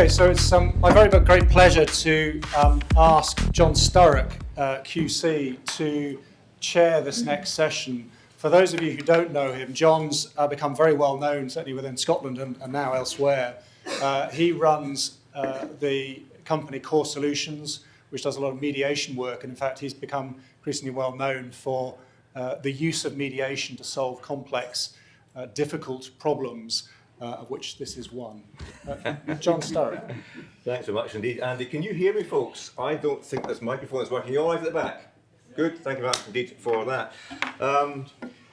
Okay, so it's my very great pleasure to ask John Sturrock, QC, to chair this next session. For those of you who don't know him, John's become very well known, certainly within Scotland and now elsewhere. He runs the company Core Solutions, which does a lot of mediation work, and in fact he's become increasingly well known for the use of mediation to solve complex, difficult problems, of which this is one. John Sturrock. Thanks so much indeed. Andy, can you hear me, folks? I don't think this microphone is working. You all right at the back? Good, thank you very much indeed for that.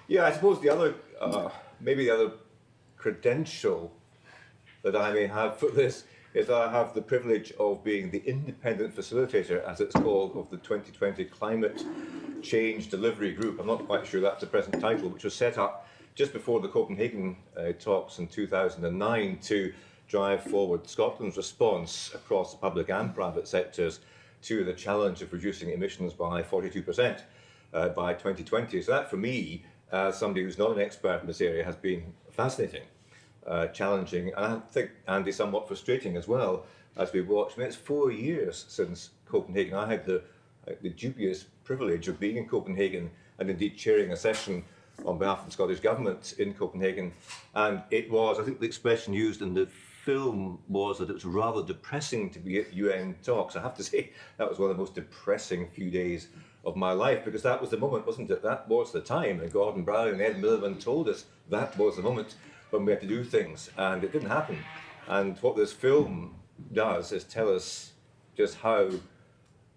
Yeah, I suppose the other, maybe the other credential that I may have for this is that I have the privilege of being the independent facilitator, as it's called, of the 2020 Climate Change Delivery Group. I'm not quite sure that's the present title, which was set up just before the Copenhagen talks in 2009 to drive forward Scotland's response across the public and private sectors to the challenge of reducing emissions by 42% by 2020. So that, for me, as somebody who's not an expert in this area, has been fascinating, challenging, and I think, Andy, somewhat frustrating as well, as we watch. I mean, it's 4 years since Copenhagen. I had the dubious privilege of being in Copenhagen and indeed chairing a session on behalf of the Scottish Government in Copenhagen, and it was, I think the expression used in the film was that it was rather depressing to be at UN talks. I have to say that was one of the most depressing few days of my life, because that was the moment, wasn't it? That was the time, and Gordon Brown and Ed Miliband told us that was the moment when we had to do things, and it didn't happen. And what this film does is tell us just how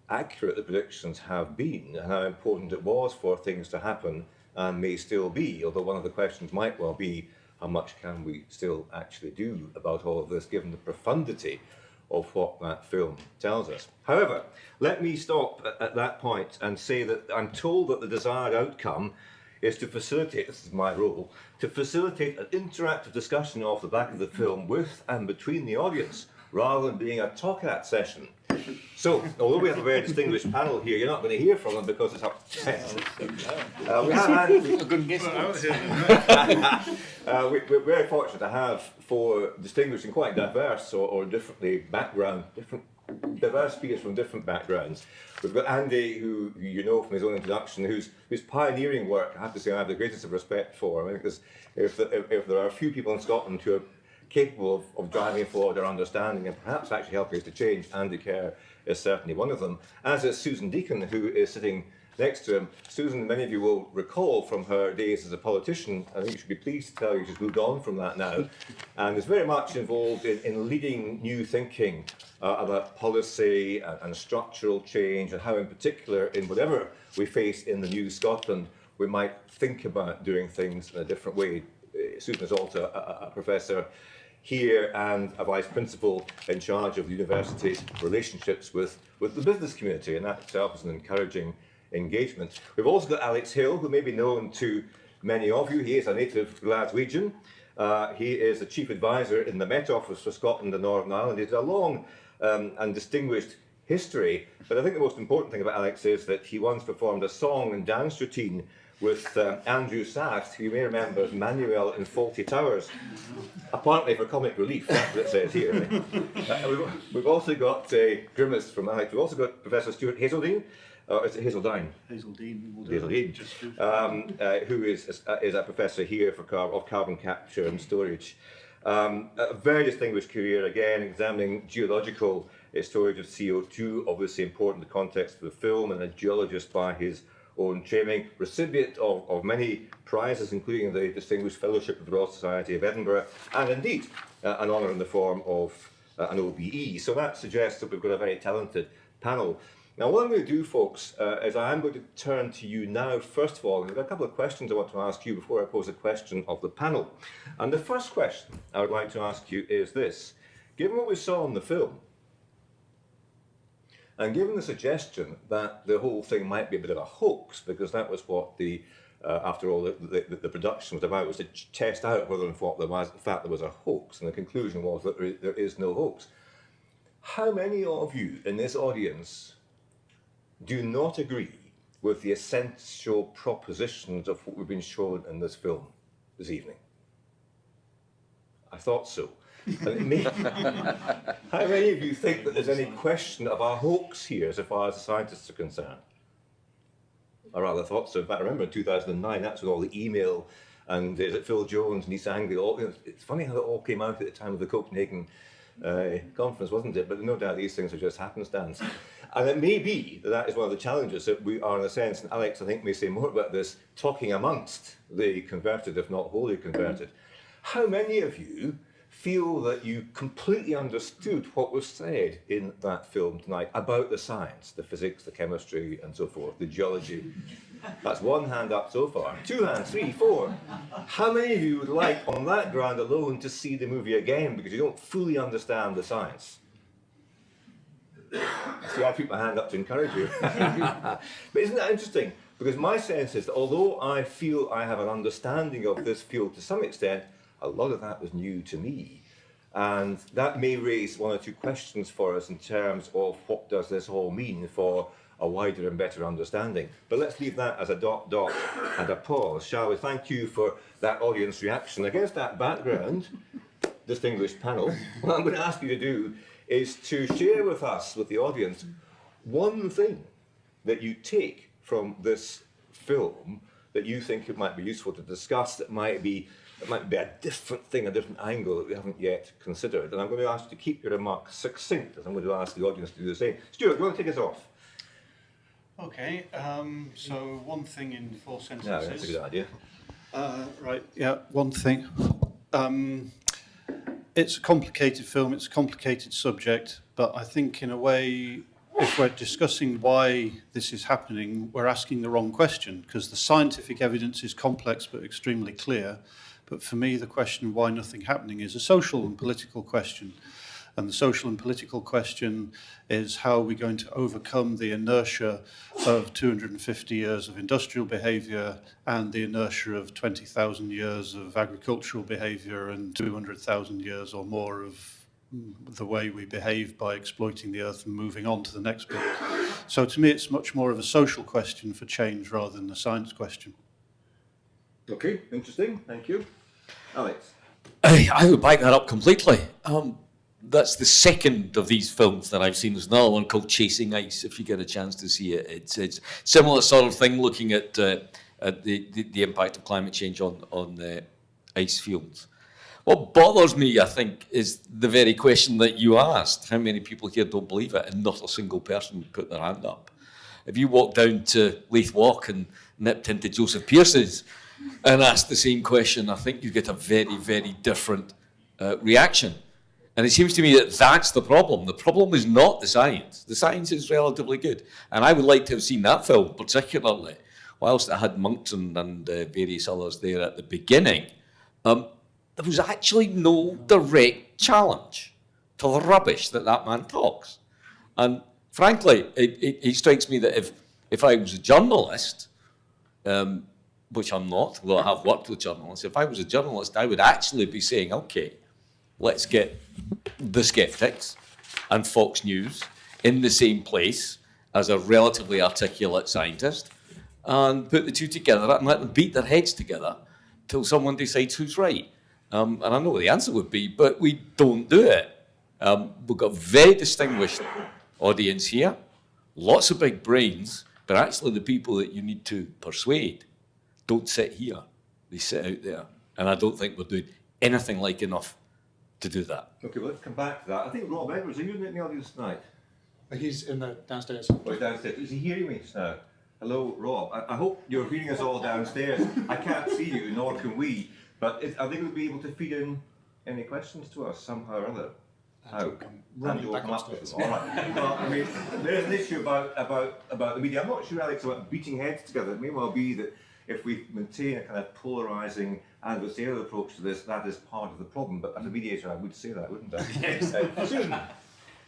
accurate the predictions have been and how important it was for things to happen, and may still be, although one of the questions might well be, how much can we still actually do about all of this, given the profundity of what that film tells us. However, let me stop at that point and say that I'm told that the desired outcome is to facilitate, this is my role, to facilitate an interactive discussion off the back of the film with and between the audience, rather than being a talk-at session. So, although we have a very distinguished panel here, you're not going to hear from them because it's up to 10. We have a good guess. We're very fortunate to have four distinguished and quite diverse or different diverse speakers from different backgrounds. We've got Andy, who you know from his own introduction, whose pioneering work, I have to say, I have the greatest of respect for. I think if there are a few people in Scotland who are capable of driving forward our understanding and perhaps actually helping us to change, Andy Kerr is certainly one of them, as is Susan Deacon, who is sitting next to him. Susan, many of you will recall from her days as a politician, I think you should be pleased to tell you she's moved on from that now, and is very much involved in leading new thinking about policy and structural change, and how in particular, in whatever we face in the new Scotland, we might think about doing things in a different way. Susan is also a professor here and a vice principal in charge of the university's relationships with the business community, and that itself is an encouraging engagement. We've also got Alex Hill, who may be known to many of you. He is a native Glaswegian. He is the chief advisor in the Met Office for Scotland and Northern Ireland. He has a long and distinguished history, but I think the most important thing about Alex is that he once performed a song and dance routine with Andrew Saft, who you may remember as Manuel in Fawlty Towers, apparently for comic relief, that's what it says here. We've also got Grimace from Alex. We've also got Professor Stuart Hazeldine, or is it Hazeldine? Hazeldine, who is a professor here of carbon capture and storage. A very distinguished career, again, examining geological storage of CO2, obviously important in the context of the film, and a geologist by his own training, recipient of many prizes, including the Distinguished Fellowship of the Royal Society of Edinburgh, and indeed an honour in the form of an OBE. So that suggests that we've got a very talented panel. Now, what I'm going to do, folks, is I am going to turn to you now. First of all, I've got a couple of questions I want to ask you before I pose a question of the panel. And the first question I would like to ask you is this. Given what we saw in the film, and given the suggestion that the whole thing might be a bit of a hoax, because that was what after all, the production was about, was to test out whether and what there was, in fact, there was a hoax, and the conclusion was that there is no hoax. How many of you in this audience do not agree with the essential propositions of what we've been shown in this film this evening? I thought so. And how many of you think that there's any question of a hoax here as far as the scientists are concerned? I rather thought so. In fact, I remember in 2009, that's when all the email and is it Phil Jones and Lisa Angley, it's funny how it all came out at the time of the Copenhagen conference, wasn't it? But no doubt these things are just happenstance. And it may be that that is one of the challenges that we are, in a sense, and Alex, I think, may say more about this, talking amongst the converted, if not wholly converted. How many of you feel that you completely understood what was said in that film tonight about the science, the physics, the chemistry, and so forth, the geology? That's one hand up so far. 2 hands, 3, 4. How many of you would like, on that ground alone, to see the movie again because you don't fully understand the science? See, I put my hand up to encourage you. But isn't that interesting? Because my sense is that although I feel I have an understanding of this field to some extent, a lot of that was new to me. And that may raise 1 or 2 questions for us in terms of what does this all mean for a wider and better understanding. But let's leave that as a ... and a pause, shall we? Thank you for that audience reaction. Against that background, distinguished panel, what I'm going to ask you to do is to share with us, with the audience, one thing that you take from this film that you think it might be useful to discuss, that might be a different thing, a different angle that we haven't yet considered. And I'm going to ask you to keep your remarks succinct, as I'm going to ask the audience to do the same. Stuart, do you want to take us off? Okay, so one thing in 4 sentences. Yeah, that's a good idea. Right, yeah, one thing. It's a complicated film, it's a complicated subject, but I think in a way, if we're discussing why this is happening, we're asking the wrong question, because the scientific evidence is complex but extremely clear. But for me, the question why nothing happening is a social and political question. And the social and political question is how are we going to overcome the inertia of 250 years of industrial behaviour and the inertia of 20,000 years of agricultural behaviour and 200,000 years or more of the way we behave by exploiting the earth and moving on to the next bit. So to me, it's much more of a social question for change rather than a science question. Okay, interesting. Thank you. Alex? I would back that up completely. That's the second of these films that I've seen. There's another one called Chasing Ice, if you get a chance to see it. It's similar sort of thing, looking at the impact of climate change on the ice fields. What bothers me, I think, is the very question that you asked. How many people here don't believe it? And not a single person put their hand up. If you walk down to Leith Walk and nipped into Joseph Pearce's and asked the same question, I think you get a very, very different reaction. And it seems to me that that's the problem. The problem is not the science. The science is relatively good. And I would like to have seen that film particularly, whilst it had Monkton and various others there at the beginning. There was actually no direct challenge to the rubbish that man talks. And frankly, it strikes me that if I was a journalist, which I'm not, although I have worked with journalists, if I was a journalist, I would actually be saying, okay, let's get the skeptics and Fox News in the same place as a relatively articulate scientist and put the two together and let them beat their heads together till someone decides who's right. And I know what the answer would be, but we don't do it. We've got a very distinguished audience here, lots of big brains, but actually the people that you need to persuade don't sit here, they sit out there. And I don't think we're doing anything like enough to do that. Okay, well, let's come back to that. I think Rob Edwards, are you in the audience tonight? He's in the downstairs. Oh, he's downstairs. Is he hearing me just now? Hello, Rob. I hope you're hearing us all downstairs. I can't see you, nor can we. But are they going to be able to feed in any questions to us somehow or other? How? Running back upstairs. All right. Well, I mean, there's an issue about the media. I'm not sure, Alex, about beating heads together. It may well be that if we maintain a kind of polarising adversarial approach to this, that is part of the problem. But as a mediator, I would say that, wouldn't I? Yes.